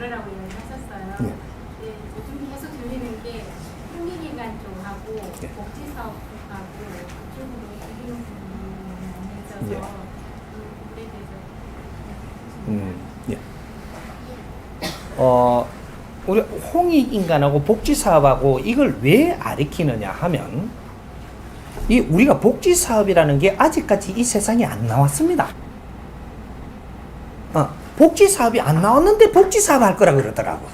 그러라고 이야기하셨어요. 네. 네, 요즘 계속 들리는 게 흥미기관 쪽하고 네. 복지사업하고 그쪽으로 이기는 부분이 많이 있어서 예. 그에 대해서 예. 우리 홍익인간하고 복지사업하고 이걸 왜 아리키느냐 하면 이 우리가 복지사업이라는 게 아직까지 이 세상에 안 나왔습니다. 복지사업이 안 나왔는데 복지사업 할 거라 그러더라고.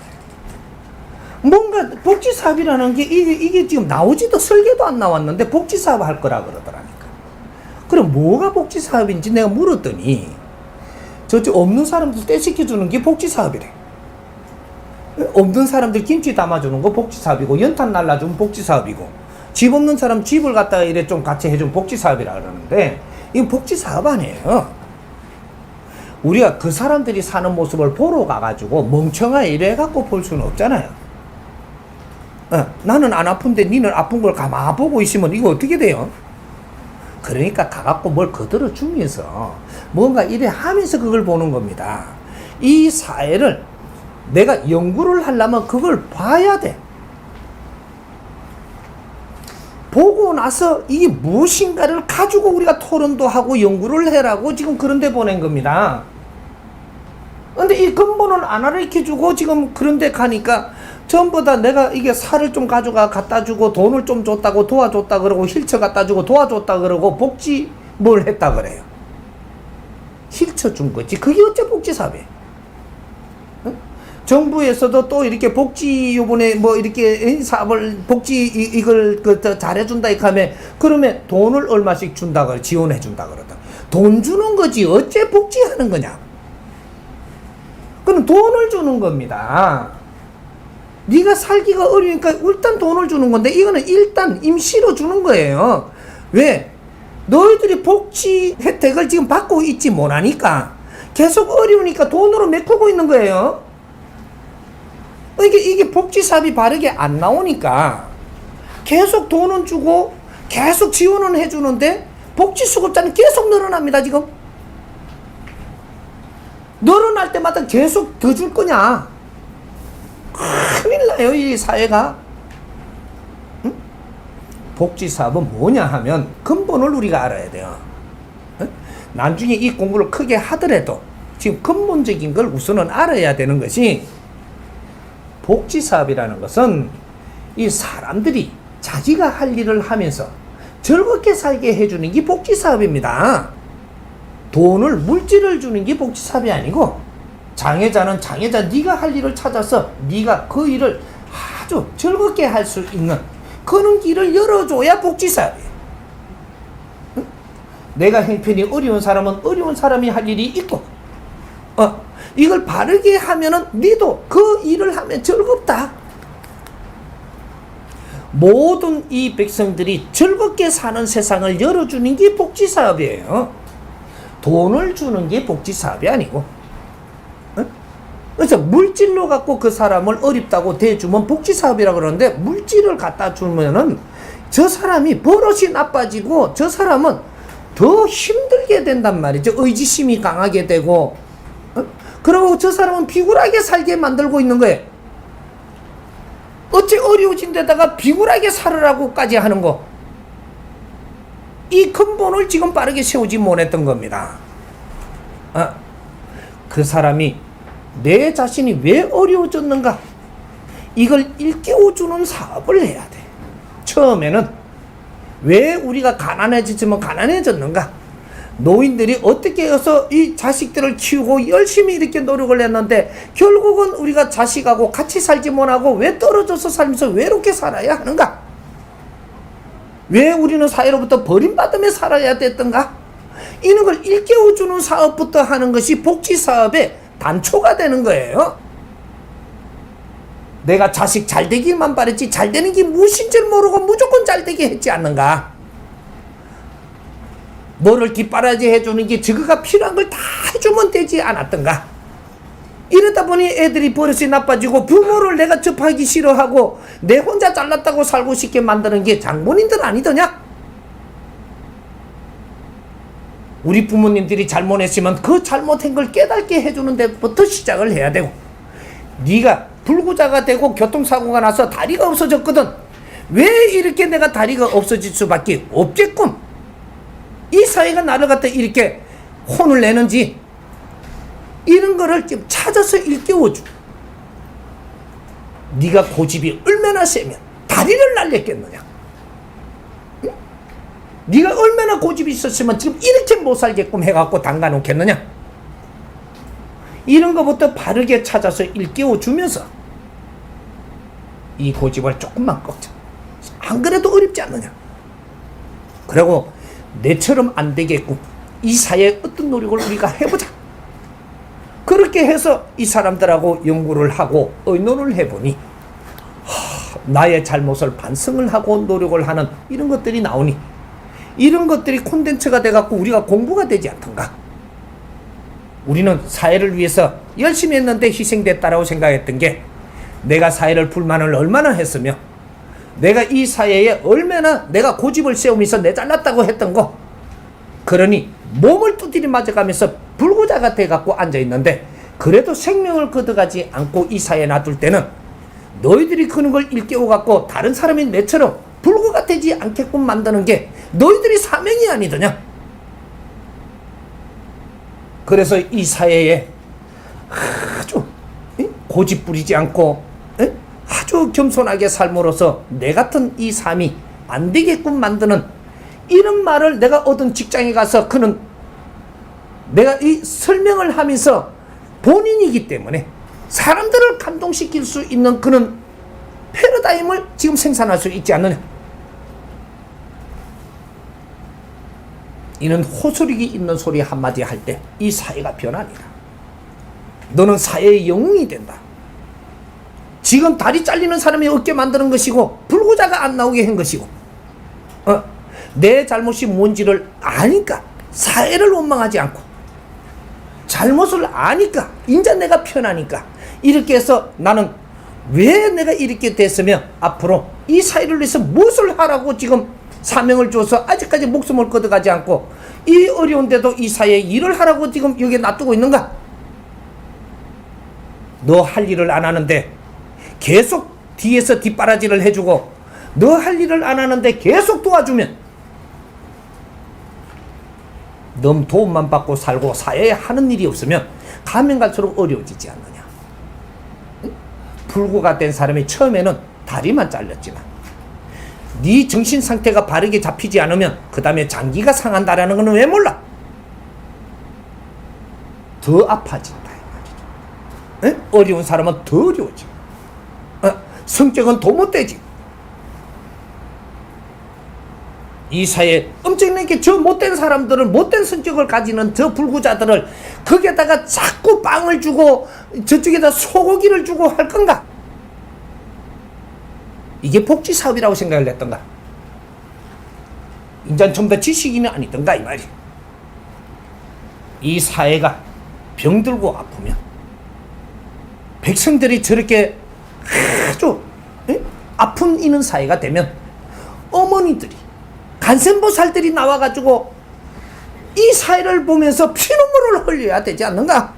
뭔가 복지사업이라는 게 이게 지금 나오지도 설계도 안 나왔는데 복지사업 할 거라 그러더라니까. 그럼 뭐가 복지사업인지 내가 물었더니 저쪽 없는 사람들 떼시켜주는 게 복지사업이래. 없는 사람들 김치 담아주는 거 복지사업이고, 연탄 날라주면 복지사업이고, 집 없는 사람 집을 갖다가 이래 좀 같이 해주면 복지사업이라 그러는데 이건 복지사업 아니에요. 우리가 그 사람들이 사는 모습을 보러 가가지고 멍청하게 이래갖고 볼 수는 없잖아요. 나는 안 아픈데 니는 아픈 걸 가만 보고 있으면 이거 어떻게 돼요? 그러니까 가갖고 뭘 거들어 주면서 뭔가 이래 하면서 그걸 보는 겁니다. 이 사회를 내가 연구를 하려면 그걸 봐야 돼. 보고 나서 이게 무엇인가를 가지고 우리가 토론도 하고 연구를 해라고 지금 그런 데 보낸 겁니다. 근데 이 근본은 안 가르쳐주고 지금 그런 데 가니까 전부 다 내가 이게 살을 좀 가져가 갖다 주고 돈을 좀 줬다고 도와줬다 그러고 힐처 갖다 주고 도와줬다 그러고 복지 뭘 했다 그래요. 힐처 준 거지. 그게 어째 복지사업이에요. 정부에서도 또 이렇게 복지 요번에 뭐 이렇게 사업을 복지 이걸 잘해준다 이렇게 하면 그러면 돈을 얼마씩 준다 그래 지원해준다 그러다. 돈 주는 거지 어째 복지하는 거냐. 그럼 돈을 주는 겁니다. 네가 살기가 어려우니까 일단 돈을 주는 건데 이거는 일단 임시로 주는 거예요. 왜? 너희들이 복지 혜택을 지금 받고 있지 못하니까 계속 어려우니까 돈으로 메꾸고 있는 거예요. 이게 복지사업이 바르게 안 나오니까 계속 돈은 주고 계속 지원은 해주는데 복지수급자는 계속 늘어납니다. 지금 늘어날 때마다 계속 더 줄 거냐. 큰일 나요 이 사회가. 응? 복지사업은 뭐냐 하면 근본을 우리가 알아야 돼요. 응? 나중에 이 공부를 크게 하더라도 지금 근본적인 걸 우선은 알아야 되는 것이 복지사업이라는 것은 이 사람들이 자기가 할 일을 하면서 즐겁게 살게 해주는 게 복지사업입니다. 돈을 물질을 주는 게 복지사업이 아니고 장애자는 장애자 네가 할 일을 찾아서 네가 그 일을 아주 즐겁게 할 수 있는 그런 길을 열어줘야 복지사업이에요. 응? 내가 형편이 어려운 사람은 어려운 사람이 할 일이 있고 이걸 바르게 하면은 니도 그 일을 하면 즐겁다. 모든 이 백성들이 즐겁게 사는 세상을 열어주는 게 복지사업이에요. 돈을 주는 게 복지사업이 아니고. 그래서 물질로 갖고 그 사람을 어렵다고 대주면 복지사업이라고 그러는데 물질을 갖다 주면은 저 사람이 버릇이 나빠지고 저 사람은 더 힘들게 된단 말이죠. 의지심이 강하게 되고 그리고 저 사람은 비굴하게 살게 만들고 있는 거예요. 어찌 어려워진 데다가 비굴하게 살으라고까지 하는 거. 이 근본을 지금 빠르게 세우지 못했던 겁니다. 그 사람이 내 자신이 왜 어려워졌는가 이걸 일깨워주는 사업을 해야 돼. 처음에는 왜 우리가 가난해지면 가난해졌는가, 노인들이 어떻게 해서 이 자식들을 키우고 열심히 이렇게 노력을 했는데 결국은 우리가 자식하고 같이 살지 못하고 왜 떨어져서 살면서 외롭게 살아야 하는가, 왜 우리는 사회로부터 버림받으며 살아야 됐던가, 이런 걸 일깨워주는 사업부터 하는 것이 복지사업의 단초가 되는 거예요. 내가 자식 잘 되기만 바랬지 잘 되는 게 무엇인 줄 모르고 무조건 잘 되게 했지 않는가. 뭐를 뒷바라지 해주는 게 저거가 필요한 걸 다 해주면 되지 않았던가. 이러다 보니 애들이 버릇이 나빠지고 부모를 내가 접하기 싫어하고 내 혼자 잘났다고 살고 싶게 만드는 게 장본인들 아니더냐. 우리 부모님들이 잘못했으면 그 잘못한 걸 깨닫게 해주는 데부터 시작을 해야 되고, 네가 불구자가 되고 교통사고가 나서 다리가 없어졌거든. 왜 이렇게 내가 다리가 없어질 수밖에 없겠군. 이 사회가 나를 갖다 이렇게 혼을 내는지 이런 거를 좀 찾아서 일깨워줘. 네가 고집이 얼마나 세면 다리를 날렸겠느냐. 응? 네가 얼마나 고집이 있었으면 지금 이렇게 못 살게끔 해갖고 담가놓겠느냐. 이런 것부터 바르게 찾아서 일깨워주면서 이 고집을 조금만 꺾자. 안 그래도 어렵지 않느냐. 그리고 내처럼 안 되겠고 이 사회에 어떤 노력을 우리가 해보자. 그렇게 해서 이 사람들하고 연구를 하고 의논을 해보니 나의 잘못을 반성을 하고 노력을 하는 이런 것들이 나오니 이런 것들이 콘텐츠가 돼갖고 우리가 공부가 되지 않던가. 우리는 사회를 위해서 열심히 했는데 희생됐다라고 생각했던 게 내가 사회를 불만을 얼마나 했으며 내가 이 사회에 얼마나 내가 고집을 세우면서 내잘났다고 했던 거. 그러니 몸을 두드려 맞아가면서 불구자가 돼갖고 앉아있는데 그래도 생명을 걷어가지 않고 이 사회에 놔둘 때는 너희들이 그런 걸 일깨워갖고 다른 사람이 내처럼 불구가 되지 않게끔 만드는 게 너희들이 사명이 아니더냐. 그래서 이 사회에 아주 고집 부리지 않고 아주 겸손하게 삶으로써 내 같은 이 삶이 안 되게끔 만드는 이런 말을 내가 얻은 직장에 가서 그는 내가 이 설명을 하면서 본인이기 때문에 사람들을 감동시킬 수 있는 그런 패러다임을 지금 생산할 수 있지 않느냐. 이는 호소력이 있는 소리 한마디 할 때 이 사회가 변하니라. 너는 사회의 영웅이 된다. 지금 다리 잘리는 사람이 없게 만드는 것이고 불구자가 안 나오게 한 것이고 내 잘못이 뭔지를 아니까 사회를 원망하지 않고 잘못을 아니까 이제 내가 편하니까 이렇게 해서 나는 왜 내가 이렇게 됐으면 앞으로 이 사회를 위해서 무엇을 하라고 지금 사명을 줘서 아직까지 목숨을 걷어가지 않고 이 어려운데도 이 사회에 일을 하라고 지금 여기에 놔두고 있는가? 너 할 일을 안 하는데 계속 뒤에서 뒷바라지를 해주고 너 할 일을 안 하는데 계속 도와주면 너무 도움만 받고 살고 사회에 하는 일이 없으면 가면 갈수록 어려워지지 않느냐. 불구가 된 사람이 처음에는 다리만 잘렸지만 네 정신 상태가 바르게 잡히지 않으면 그 다음에 장기가 상한다라는 것은 왜 몰라? 더 아파진다 이 말이죠. 어려운 사람은 더 어려워져. 성격은 더 못되지. 이 사회에 엄청나게 저 못된 사람들을 못된 성격을 가지는 저 불구자들을 거기에다가 자꾸 빵을 주고 저쪽에다 소고기를 주고 할 건가? 이게 복지사업이라고 생각을 했던가? 인간 전부 다 지식인이 아니던가 이 말이. 이 사회가 병들고 아프면 백성들이 저렇게 아주 아픈 있는 사회가 되면 어머니들이 간센보살들이 나와가지고 이 사회를 보면서 피눈물을 흘려야 되지 않는가?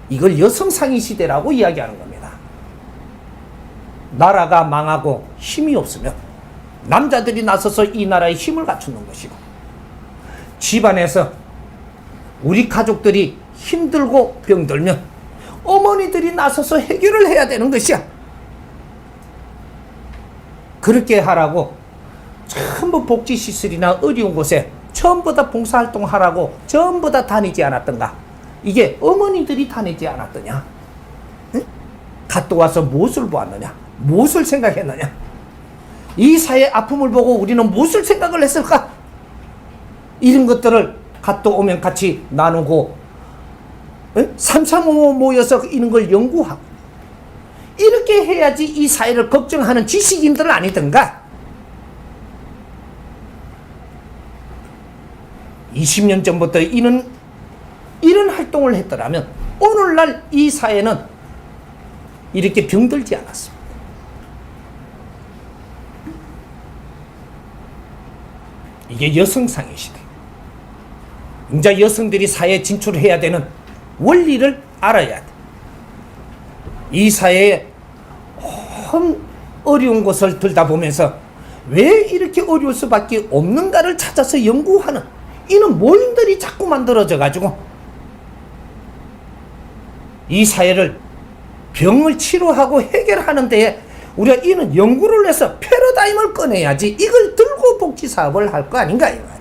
이걸 여성상위 시대라고 이야기하는 겁니다. 나라가 망하고 힘이 없으면 남자들이 나서서 이 나라에 힘을 갖추는 것이고 집안에서 우리 가족들이 힘들고 병들면 어머니들이 나서서 해결을 해야 되는 것이야. 그렇게 하라고 전부 복지시설이나 어려운 곳에 전부 다 봉사활동하라고 전부 다 다니지 않았던가? 이게 어머니들이 다니지 않았더냐? 응? 갔다 와서 무엇을 보았느냐? 무엇을 생각했느냐? 이 사회의 아픔을 보고 우리는 무엇을 생각을 했을까? 이런 것들을 갔다 오면 같이 나누고 삼삼오오 모여서 이런 걸 연구하고 이렇게 해야지 이 사회를 걱정하는 지식인들은 아니던가? 20년 전부터 이런 활동을 했더라면 오늘날 이 사회는 이렇게 병들지 않았습니다. 이게 여성상의 시대. 이제 여성들이 사회에 진출해야 되는 원리를 알아야 돼. 이 사회에 어려운 것을 들다 보면서 왜 이렇게 어려울 수밖에 없는가를 찾아서 연구하는 이런 모임들이 자꾸 만들어져 가지고 이 사회를 병을 치료하고 해결하는 데에 우리가 이는 연구를 해서 패러다임을 꺼내야지 이걸 들고 복지사업을 할 거 아닌가 이거야.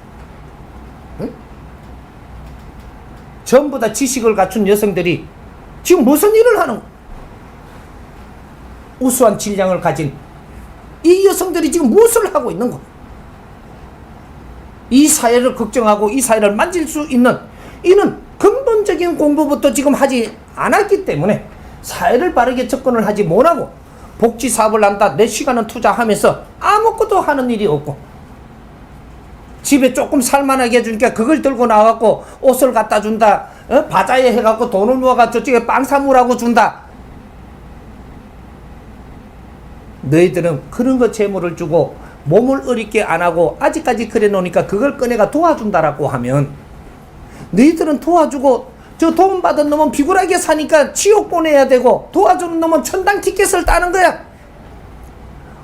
응? 전부 다 지식을 갖춘 여성들이 지금 무슨 일을 하는 거야? 우수한 질량을 가진 이 여성들이 지금 무엇을 하고 있는 거야? 이 사회를 걱정하고 이 사회를 만질 수 있는 이는 근본적인 공부부터 지금 하지 않았기 때문에 사회를 바르게 접근을 하지 못하고 복지사업을 한다 내 시간은 투자하면서 아무것도 하는 일이 없고 집에 조금 살만하게 해주니까 그걸 들고 나와갖고 옷을 갖다 준다, 바자회 해갖고 돈을 모아가 저쪽에 빵 사물하고 준다. 너희들은 그런 거 재물을 주고 몸을 어렵게 안 하고 아직까지 그래 놓으니까 그걸 꺼내가 도와준다라고 하면 너희들은 도와주고 저 돈 받은 놈은 비굴하게 사니까 지옥 보내야 되고 도와주는 놈은 천당 티켓을 따는 거야.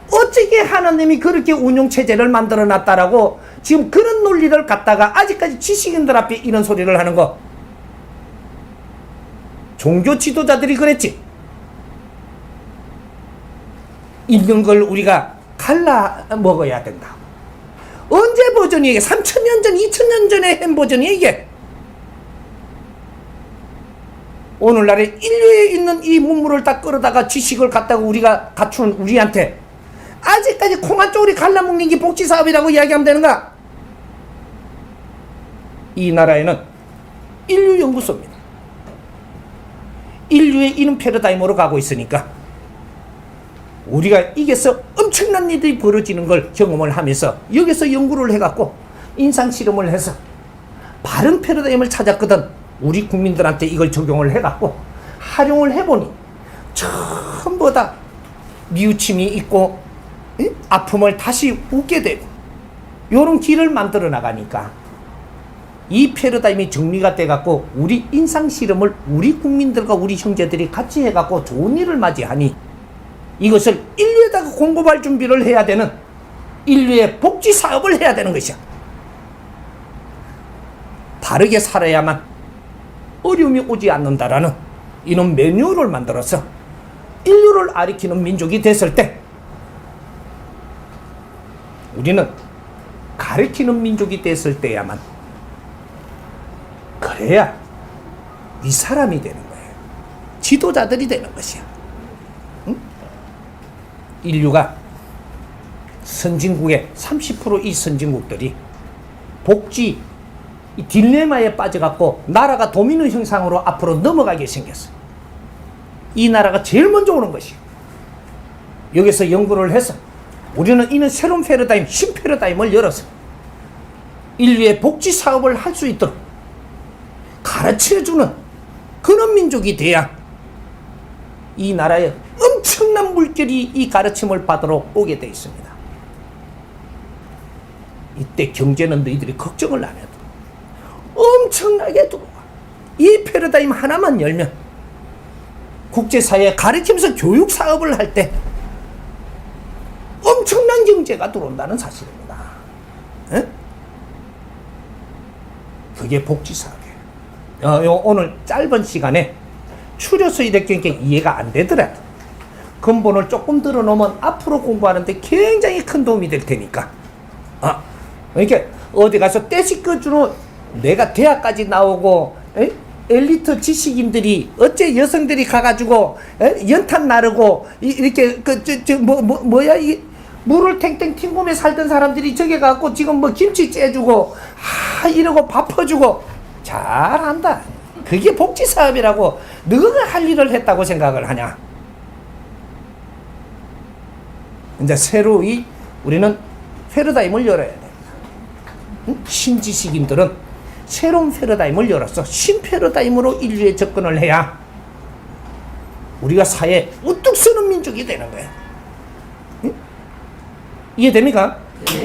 어찌게 하나님이 그렇게 운용체제를 만들어 놨다라고 지금 그런 논리를 갖다가 아직까지 지식인들 앞에 이런 소리를 하는 거. 종교 지도자들이 그랬지. 있는 걸 우리가 갈라 먹어야 된다. 언제 버전이 이게 3000년 전, 2000년 전에 한 버전이 이게. 오늘날에 인류에 있는 이 문물을 다 끌어다가 지식을 갖다가 우리가 갖춘 우리한테 아직까지 콩 한 쪼그리 갈라먹는 게 복지사업이라고 이야기하면 되는가? 이 나라에는 인류연구소입니다. 인류의 이런 패러다임으로 가고 있으니까 우리가 이게서 엄청난 일이 벌어지는 걸 경험을 하면서 여기서 연구를 해갖고 인상실험을 해서 바른 패러다임을 찾았거든. 우리 국민들한테 이걸 적용을 해갖고 활용을 해보니 전부 다 뉘우침이 있고 아픔을 다시 웃게 되고 요런 길을 만들어 나가니까 이 패러다임이 정리가 돼갖고 우리 인상실험을 우리 국민들과 우리 형제들이 같이 해갖고 좋은 일을 맞이하니 이것을 인류에다가 공급할 준비를 해야 되는 인류의 복지사업을 해야 되는 것이야. 바르게 살아야만 어려움이 오지 않는다라는 이런 매뉴얼을 만들어서 인류를 가리키는 민족이 됐을 때 우리는 가리키는 민족이 됐을 때야만 그래야 이 사람이 되는 거예요. 지도자들이 되는 것이야. 응? 인류가 선진국의 30% 이 선진국들이 복지 이 딜레마에 빠져갖고 나라가 도미노 형상으로 앞으로 넘어가게 생겼어. 이 나라가 제일 먼저 오는 것이에요. 여기서 연구를 해서 우리는 이는 새로운 패러다임, 신패러다임을 열어서 인류의 복지 사업을 할 수 있도록 가르쳐주는 그런 민족이 돼야 이 나라에 엄청난 물결이 이 가르침을 받으러 오게 돼 있습니다. 이때 경제는 너희들이 걱정을 안 해도 엄청나게 들어와. 이 패러다임 하나만 열면 국제사회에 가르치면서 교육 사업을 할 때 엄청난 경제가 들어온다는 사실입니다. 에? 그게 복지사업이에요. 오늘 짧은 시간에 추려서 이렇게 이해가 안 되더라도 근본을 조금 들어놓으면 앞으로 공부하는데 굉장히 큰 도움이 될 테니까. 이렇게 어디 가서 떼시 꺼주는 내가 대학까지 나오고 엘리트 지식인들이 어째 여성들이 가가지고 연탄 나르고 이렇게 뭐야 이 물을 탱탱 튕구며 살던 사람들이 저기 가고 지금 뭐 김치 째주고 이러고 밥 퍼주고 잘한다. 그게 복지사업이라고 너가 할 일을 했다고 생각을 하냐. 이제 새로이 우리는 패러다임을 열어야 돼. 신지식인들은 새로운 패러다임을 열어서 신패러다임으로 인류에 접근을 해야 우리가 사회에 우뚝 서는 민족이 되는 거야. 이해됩니까? 네.